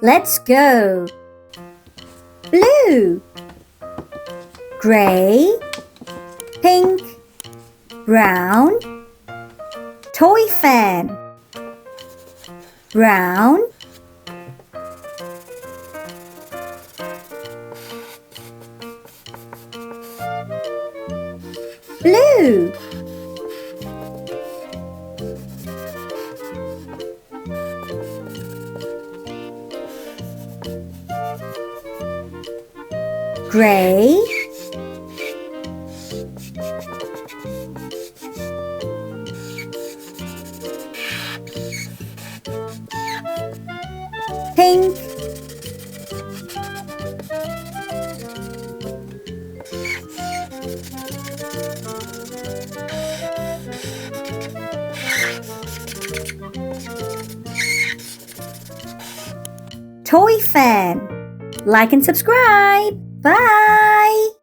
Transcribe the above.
Let's go. Blue, gray, pink, brown, toy fan, brown, blue, gray, pink, toy fan. Like and subscribe. Bye!